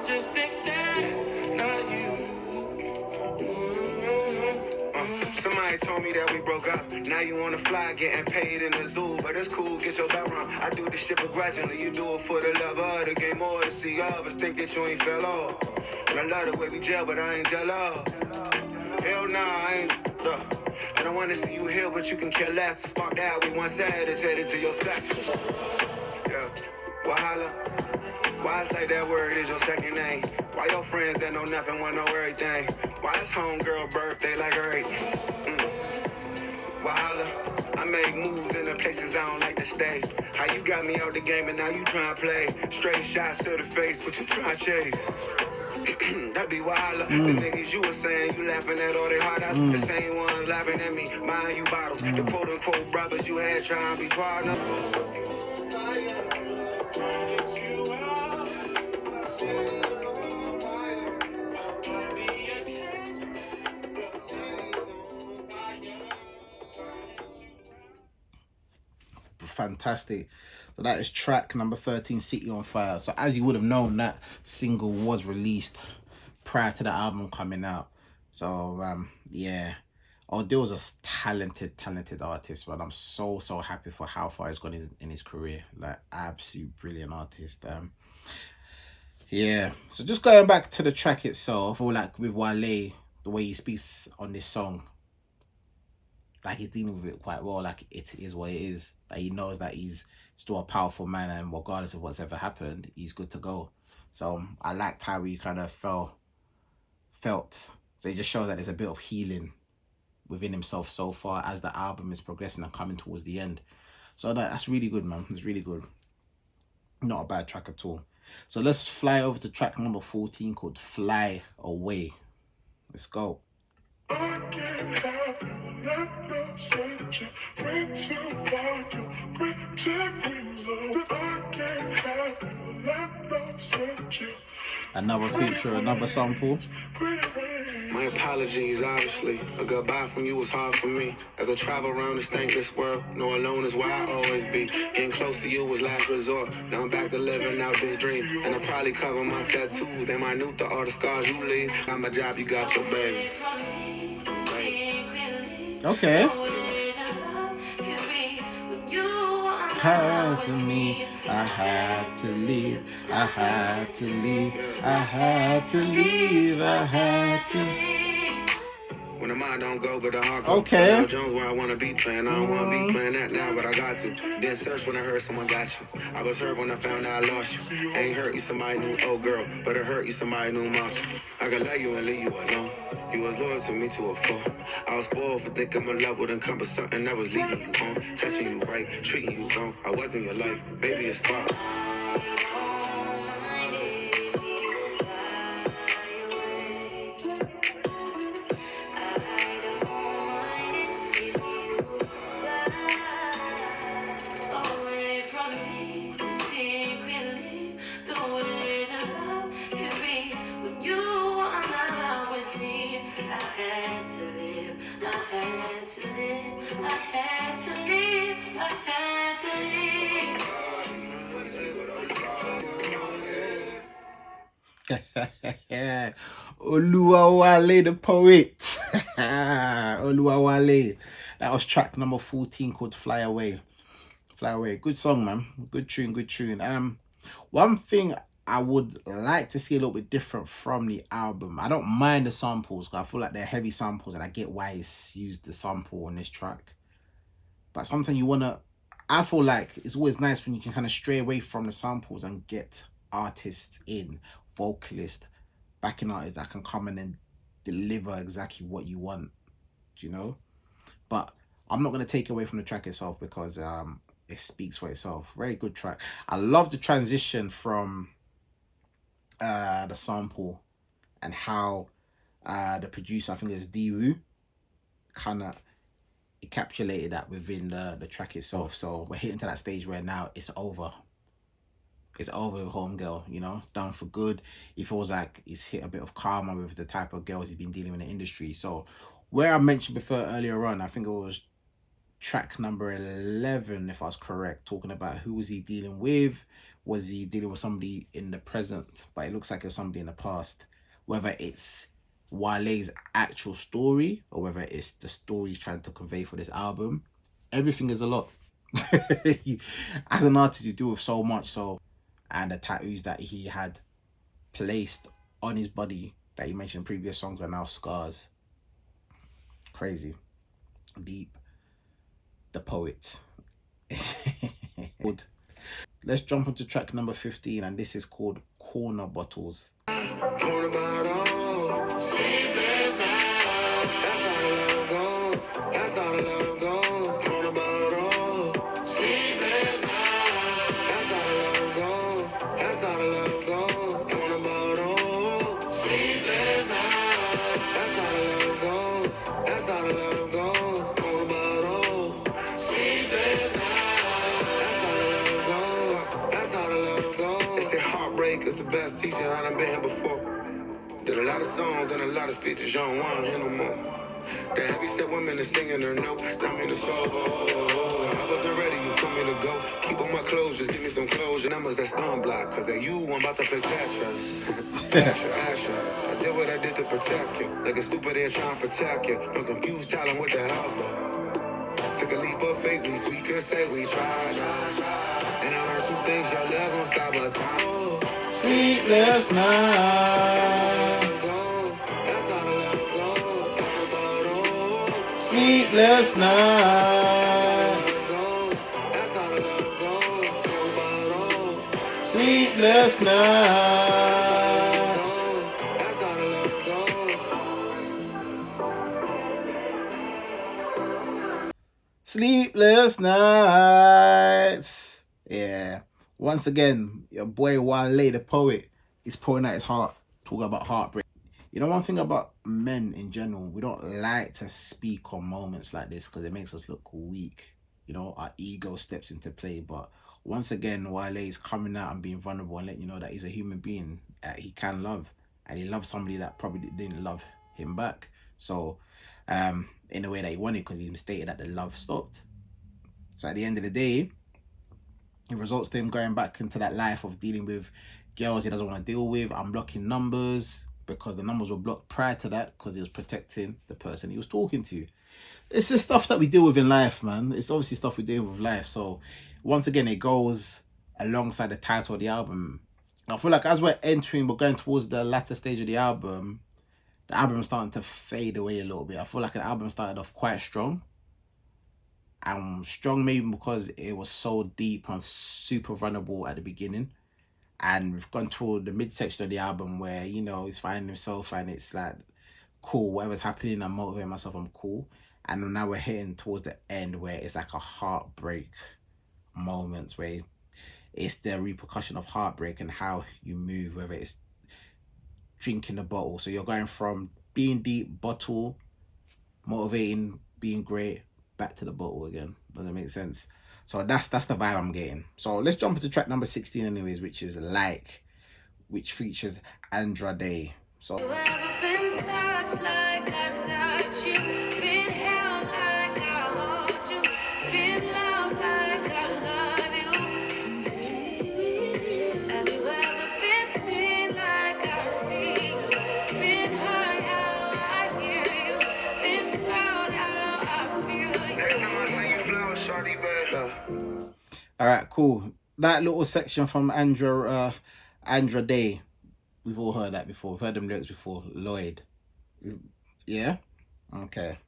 Just think that's not you. Somebody told me that we broke up. Now you on the fly, getting paid in the zoo. But it's cool, get your belt run. I do this shit begrudgingly. You do it for the love of the game or to see others. Think that you ain't fell off. And I love the way we gel, but I ain't jealous. Hell nah, I ain't. I don't wanna see you here, but you can care less. The spark that we once had is headed to your section. Yeah, Wahala. Why it's like that word is your second name? Why your friends that know nothing want know everything? Why it's homegirl birthday like her 8? Wahala. I make moves in the places I don't like to stay. How you got me out the game and now you tryna play? Straight shots to the face, but you tryna chase. That be Wahala. The niggas you were saying you laughing at all they hard ass. The same ones laughing at me, buying you bottles. The quote unquote brothers you had trying to be partner. Fantastic. So that is track number 13, City on Fire. So as you would have known, that single was released prior to the album coming out. So yeah, Odell's a talented artist, but I'm so happy for how far he's gone in his career. Like, absolute brilliant artist. Yeah, so just going back to the track itself, or like with Wale, the way he speaks on this song, like he's dealing with it quite well. Like, it is what it is. Like, he knows that he's still a powerful man, and regardless of what's ever happened, he's good to go. So I liked how he kind of felt. So it just shows that there's a bit of healing within himself so far as the album is progressing and coming towards the end. So that's really good, man. It's really good. Not a bad track at all. So let's fly over to track number 14 called Fly Away. Let's go. Another feature, another sample. My apologies, obviously. A goodbye from you was hard for me. As I travel around this thankless world, no alone is where I always be. Getting close to you was last resort. Now I'm back to living out this dream. And I probably cover my tattoos. They minute to all the scars you leave. Got my job, you got your baby. Okay. Had to me, I had to leave, I had to leave, I had to leave, I had to. When the mind don't go, but the heart goes. Okay. Now Jones where I wanna be playing. I don't wanna be playing that now, but I got to. Didn't search when I heard someone got you. I was hurt when I found out I lost you. Ain't hurt you somebody new, oh girl, but it hurt you somebody new monster. I could let you and leave you alone. You was loyal to me to a fault. I was spoiled for thinking my love would encompass something that was leading you on. Touching you right, treating you wrong. I wasn't your life, maybe a spark. Wale the poet. Wale. That was track number 14 called Fly Away. Fly Away. Good song, man. Good tune. One thing I would like to see a little bit different from the album. I don't mind the samples, because I feel like they're heavy samples, and I get why he's used the sample on this track. But sometimes you wanna, I feel like it's always nice when you can kind of stray away from the samples and get artists in, vocalists, backing artists that can come in and deliver exactly what you want, you know? But I'm not gonna take away from the track itself, because it speaks for itself. Very good track. I love the transition from the sample, and how the producer, I think it's D-Woo, kind of encapsulated that within the track itself. So we're hitting to that stage where now it's over. It's over with Homegirl, you know, done for good. He feels like he's hit a bit of karma with the type of girls he's been dealing with in the industry. So where I mentioned before earlier on, I think it was track number 11, if I was correct, talking about who was he dealing with. Was he dealing with somebody in the present? But it looks like it's somebody in the past. Whether it's Wale's actual story, or whether it's the story he's trying to convey for this album, everything is a lot. As an artist, you deal with so much. So, and the tattoos that he had placed on his body that he mentioned in previous songs are now scars. Crazy. Deep. The poet. Good. Let's jump into track number 15, and this is called Corner Bottles. Corner bottles, sleepless nights. That's how the love goes. That's how the love goes. Corner bottles, sleepless nights. That's how the love goes. That's how the love goes. Corner bottles, sleepless nights. That's how the love goes. That's how the love goes. Corner bottles, sleepless nights. That's how the love goes. That's how the love goes. They say heartbreak is the best teacher I done been here before. Did a lot of songs and a lot of features, you don't want to hear no more. The heavy set women is singing her note, not me to solve. I wasn't ready, you told me to go. Keep on my clothes, just give me some closure. Numbers that's unblocked, cause at you, I'm about to play Tetris. Asher, I did what I did to protect you. Like a stupid ass trying to protect you. No confused talent with the help though. Took a leap of faith, at least we could say we tried. And I learned some things, your love gon' stop our time. Sleepless night. That's how the love goes. Sleepless night. That's how the love goes. Sleepless night. That's how the love goes. Sleepless nights. Yeah. Once again, your boy Wale, the poet, is pouring out his heart, talking about heartbreak. You know, one thing about men in general, we don't like to speak on moments like this because it makes us look weak. You know, our ego steps into play. But once again, Wale is coming out and being vulnerable and letting you know that he's a human being, that he can love, and he loves somebody that probably didn't love him back. So, in a way that he wanted, because he stated that the love stopped. So at the end of the day, it results to him going back into that life of dealing with girls he doesn't want to deal with, unblocking numbers, because the numbers were blocked prior to that because he was protecting the person he was talking to. It's the stuff that we deal with in life, man. It's obviously stuff we deal with life. So once again, it goes alongside the title of the album. I feel like as we're going towards the latter stage of the album's starting to fade away a little bit. I feel like an album started off quite strong. And strong maybe because it was so deep and super vulnerable at the beginning. And we've gone toward the midsection of the album where, you know, he's finding himself and it's like, cool, whatever's happening, I'm motivating myself, I'm cool. And now we're hitting towards the end where it's like a heartbreak moment, where it's the repercussion of heartbreak and how you move, whether it's drinking the bottle. So you're going from being deep, bottle, motivating, being great, back to the bottle again. Does that make sense? So that's the vibe I'm getting. So let's jump into track number 16 anyways, which is Like, which features Andrade. So You ever been touched like I touch you? Been held like I hold you? Been loved like I love you? Baby, have you ever been seen like I see you? Been heard how I hear you? Been felt how I feel you? Next time I see you flowers, shawty, babe. all right, cool. That little section from Andra Day. We've all heard that before. We've heard them lyrics before. Lloyd. Yeah? Okay.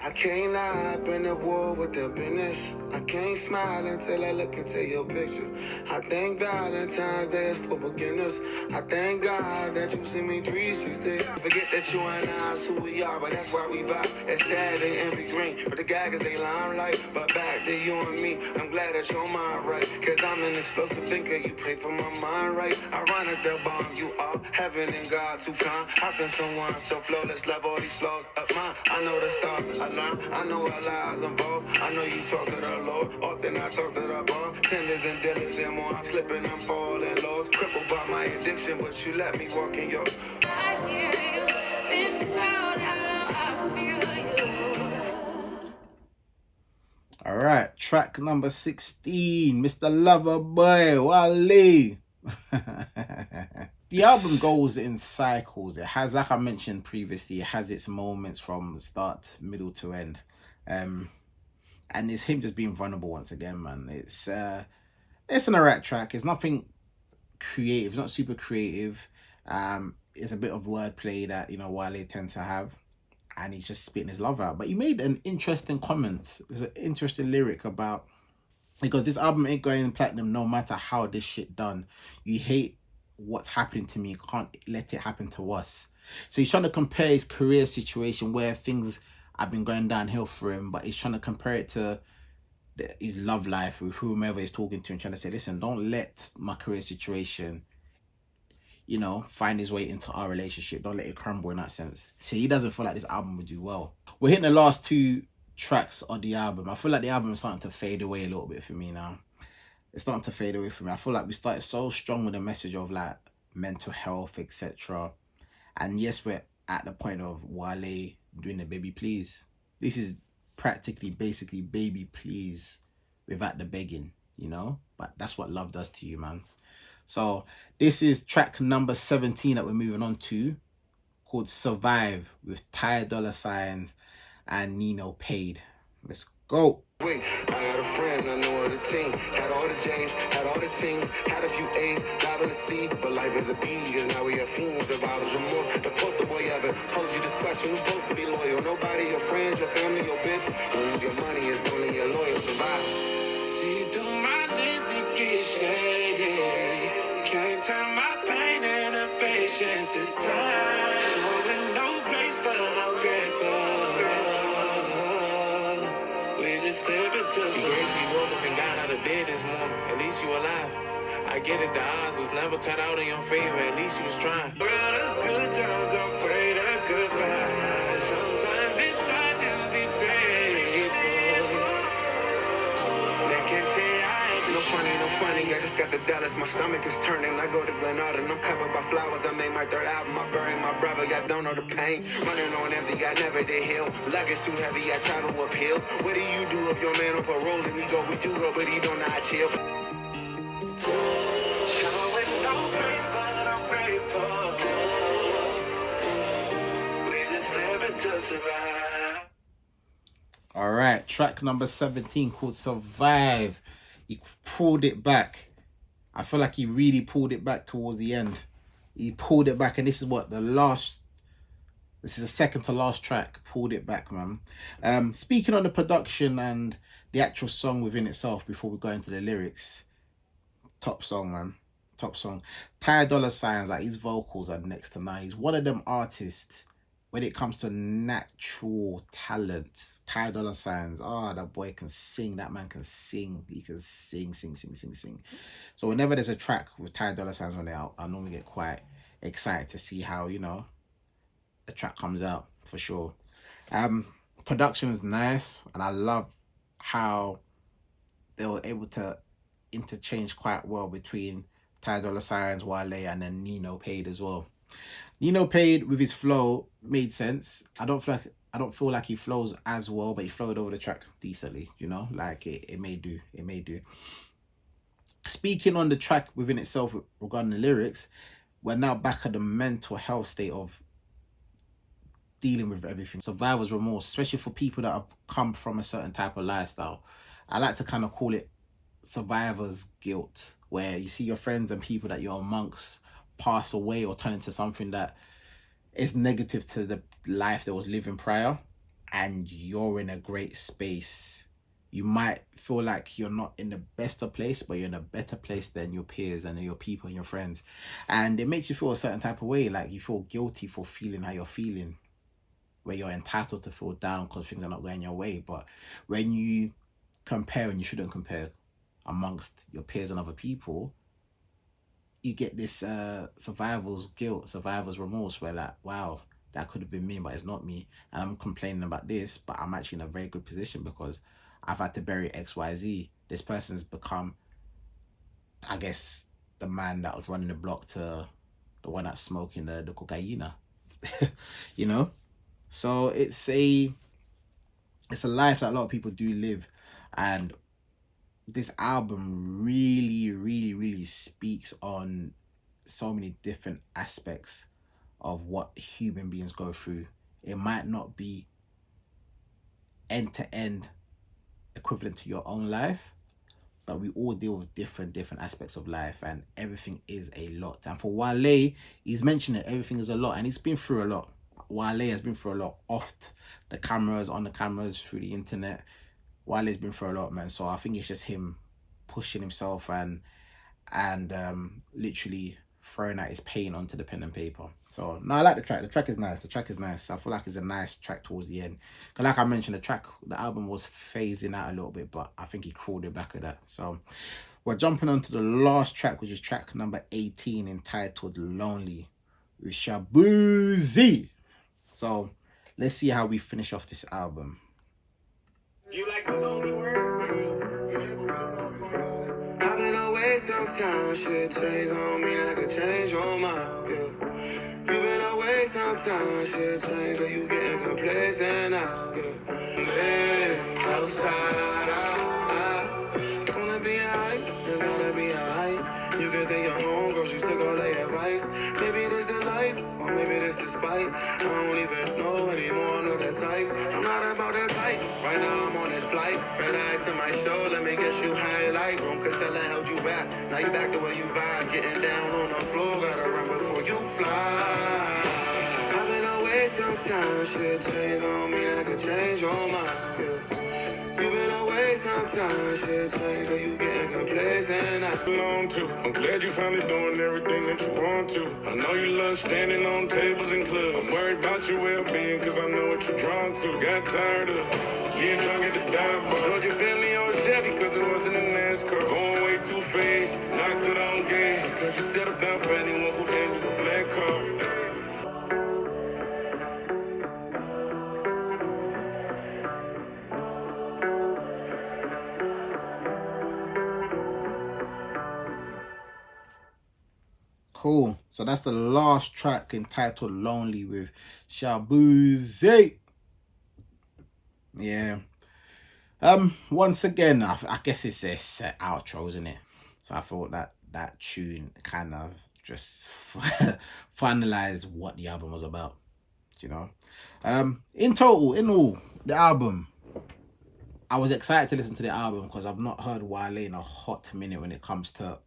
I can't lie, I've been at war with the business. I can't smile until I look into your picture. I thank Valentine's Day is for beginners. I thank God that you sent me 360. Forget that you and I is who we are, but that's why we vibe. It's sad they envy green, but the gaggers they limelight. But back to you and me, I'm glad that your mind right. Cause I'm an explosive thinker, you pray for my mind right. I run at the bomb, you are heaven and God too kind. How can someone so flawless love all these flaws of mine? I know the stars align, I know our lies involved. I know you talk to the Lord, often I talk to the bar. Tenders and dealers and more, I'm slipping, I'm falling lost. Crippled by my addiction, but you let me walk in your. I hear you, been found out, I feel you. All right, track number 16, Mr. Loverboy, Wale. The album goes in cycles. It has, like I mentioned previously, it has its moments from start, middle to end. And it's him just being vulnerable once again, man. It's an alright track. It's nothing creative. It's not super creative. It's a bit of wordplay that, you know, Wale tends to have. And he's just spitting his love out. But he made an interesting comment. There's an interesting lyric about, because this album ain't going platinum no matter how this shit done. You hate what's happening to me. You can't let it happen to us. So he's trying to compare his career situation where things have been going downhill for him, but he's trying to compare it to his love life with whomever he's talking to and trying to say, listen, don't let my career situation, you know, find his way into our relationship. Don't let it crumble in that sense. So he doesn't feel like this album would do well. We're hitting the last two tracks on the album. I feel like the album is starting to fade away a little bit for me now. It's starting to fade away from me. I feel like we started so strong with the message of like mental health, etc. And yes, we're at the point of Wale doing the baby please. This is practically, basically baby please without the begging, you know? But that's what love does to you, man. So this is track number 17 that we're moving on to, called Survive, with Ty Dolla Signs and Nino Paid. Let's go. Wait, I had a friend, I know of the team. Had all the J's, had all the teams, had a few A's, diving the sea. But life is a B, cause now we have fiends, survivor's remorse. The poster boy ever posed you this question, who's supposed to be loyal? Nobody, your friends, your family, your bitch. When you get money, it's only your loyal survive. See through my lens, it gets shady. Can't turn my pain into patience this time. Showing no grace, but I'm grateful. We just step into some. We woke up and got out of bed this morning. At least you alive. I get it, the odds was never cut out in your favor. At least you was trying. World of good times, I'm afraid of goodbye. Sometimes it's hard to be faithful. They can say I ain't no funny. I just got the dollars. My stomach is turning. I go to Glenard and I'm covered by flowers. I made my third album. I buried my brother. Y'all don't know the pain. Running on empty. I never did heal. Luggage too heavy. I travel with pills. What do you do if your man on parole and we go with you, but he don't not chill? Showing no grace, but I'm grateful. We just step into survive. All right, track number 17 called Survive. He pulled it back. I feel like he really pulled it back towards the end. He pulled it back, and this is what this is the second to last track. Pulled it back, man. Speaking on the production and the actual song within itself, before we go into the lyrics, top song, man. Top song. Ty Dolla Signs, like, his vocals are next to none. He's one of them artists when it comes to natural talent. Ty Dolla Signs, that boy can sing. That man can sing. He can sing. So whenever there's a track with Ty Dolla Signs on it, I normally get quite excited to see how, you know, the track comes out, for sure. Production is nice, and I love how they were able to interchange quite well between Ty Dolla Signs, Wale, and then Nino Paid as well. Nino Paid, with his flow, made sense. I don't feel like he flows as well, but he flowed over the track decently, you know, like it may do. Speaking on the track within itself regarding the lyrics, we're now back at the mental health state of dealing with everything. Survivor's remorse, especially for people that have come from a certain type of lifestyle. I like to kind of call it survivor's guilt where you see your friends and people that you're amongst pass away or turn into something that is negative to the life that was living prior, and you're in a great space. You might feel like you're not in the best of place, but you're in a better place than your peers and your people and your friends. And it makes you feel a certain type of way, like you feel guilty for feeling how you're feeling, where you're entitled to feel down because things are not going your way. But when you compare, and you shouldn't compare amongst your peers and other people, you get this survivor's guilt, survivor's remorse, where like, wow, that could have been me, but it's not me. And I'm complaining about this, but I'm actually in a very good position because I've had to bury XYZ. This person's become, I guess, the man that was running the block to the one that's smoking the cocaine. You know? So it's a life that a lot of people do live. And this album really speaks on so many different aspects of what human beings go through. It might not be end to end equivalent to your own life, but we all deal with different aspects of life, and everything is a lot. And for Wale, he's mentioned it, everything is a lot, and he's been through a lot. Wale has been through a lot off the cameras, on the cameras, through the internet. Wale's been through a lot, man. So I think it's just him pushing himself and literally throwing out his pain onto the pen and paper. So no, I like the track. The track is nice. I feel like it's a nice track towards the end. Because like I mentioned, the album was phasing out a little bit, but I think he crawled it back with that. So we're jumping on to the last track, which is track number 18, entitled Lonely, with Shabuzi. So let's see how we finish off this album. You like the lonely word? I've been away sometimes, shit change on me, I could change your mind, yeah. You been away sometimes, shit change, or you getting complacent now, yeah. Outside, it's gonna be alright, it's gonna be alright. You can think your homegirl, she took all their advice. Maybe this is life, or maybe this is spite. I don't even know anymore, I'm not that type. I'm not about that type. Right now I'm on this flight. Red eye to my show, let me get you highlight. Room could tell I held you back. Now you back the way you vibe. Getting down on the floor, gotta run before you fly. I've been away sometimes, shit change on me, that could change your mind, yeah. You been away sometimes, shit change, or you getting complacent. I belong to. I'm glad you finally doing everything that you want to. I know you love standing on tables and clubs. I'm worried about your well-being, cause I know what you're drawn to. Got tired of being drunk at the dive bar. Sold your family on Chevy, cause it wasn't a NASCAR. Going way too fast, not good on gas. Cause you settled down for anyone who hand you a black card. Cool. So that's the last track, entitled Lonely, with Shabuzi. Yeah. Once again, I guess it's a set outro, isn't it? So I thought that tune kind of just finalized what the album was about, you know. In all, the album, I was excited to listen to the album because I've not heard Wale in a hot minute when it comes to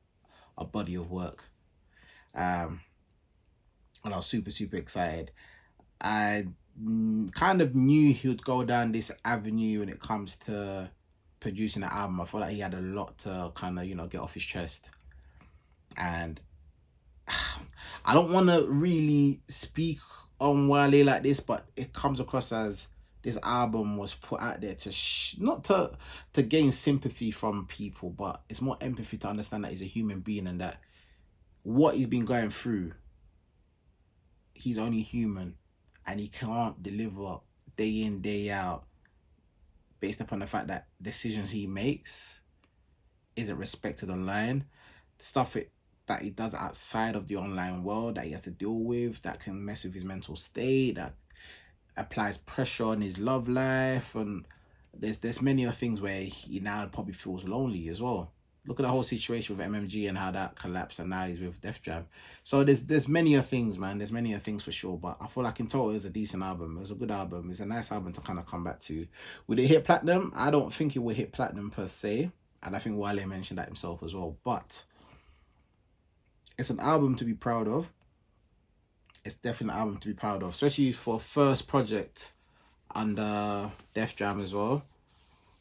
a body of work. And I was super excited. I kind of knew he would go down this avenue when it comes to producing an album. I felt like he had a lot to kind of, get off his chest. And I don't want to really speak on Wale like this, but it comes across as this album was put out there to not to gain sympathy from people, but it's more empathy to understand that he's a human being and that what he's been going through, he's only human, and he can't deliver day in, day out based upon the fact that decisions he makes isn't respected online. The stuff that he does outside of the online world that he has to deal with, that can mess with his mental state, that applies pressure on his love life, and there's many other things where he now probably feels lonely as well. Look at the whole situation with MMG and how that collapsed, and now he's with Def Jam. So there's many other things, man. There's many other things for sure. But I feel like in total, it's a decent album. It was a good album. It's a nice album to kind of come back to. Would it hit platinum? I don't think it will hit platinum per se. And I think Wale mentioned that himself as well. But it's an album to be proud of. It's definitely an album to be proud of, especially for first project under Def Jam as well.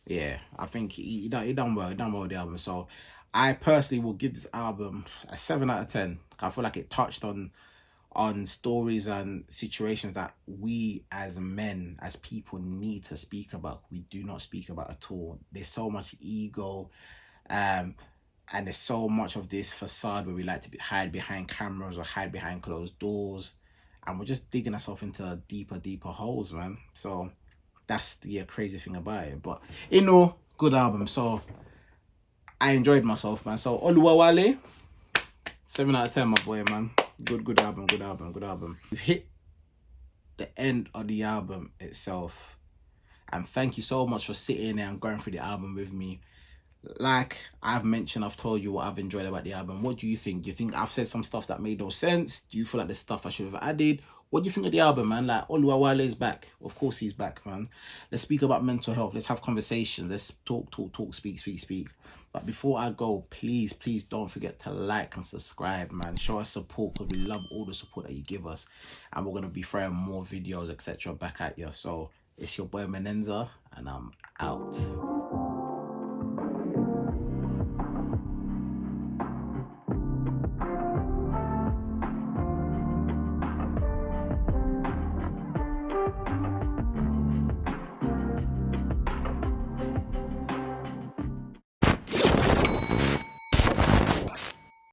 Yeah, I think he done well. He done well with the album. So I personally will give this album a 7 out of 10. I feel like it touched on stories and situations that we as men, as people, need to speak about. We do not speak about at all. There's so much ego, and there's so much of this facade where we like to hide behind cameras or hide behind closed doors, and we're just digging ourselves into deeper holes, man. So that's the crazy thing about it. But good album. So I enjoyed myself, man. So Wale, 7 out of 10, my boy, man. Good album. We've hit the end of the album itself, and thank you so much for sitting there and going through the album with me. Like I've mentioned, I've told you what I've enjoyed about the album. What do you think? Do you think I've said some stuff that made no sense? Do you feel like there's stuff I should have added? What do you think of the album, man? Like, Wale is back. Of course he's back, man. Let's speak about mental health. Let's have conversations. Let's talk, speak. But before I go, please don't forget to like and subscribe, man. Show us support, because we love all the support that you give us. And we're going to be throwing more videos, etc. back at you. So it's your boy Manenza, and I'm out.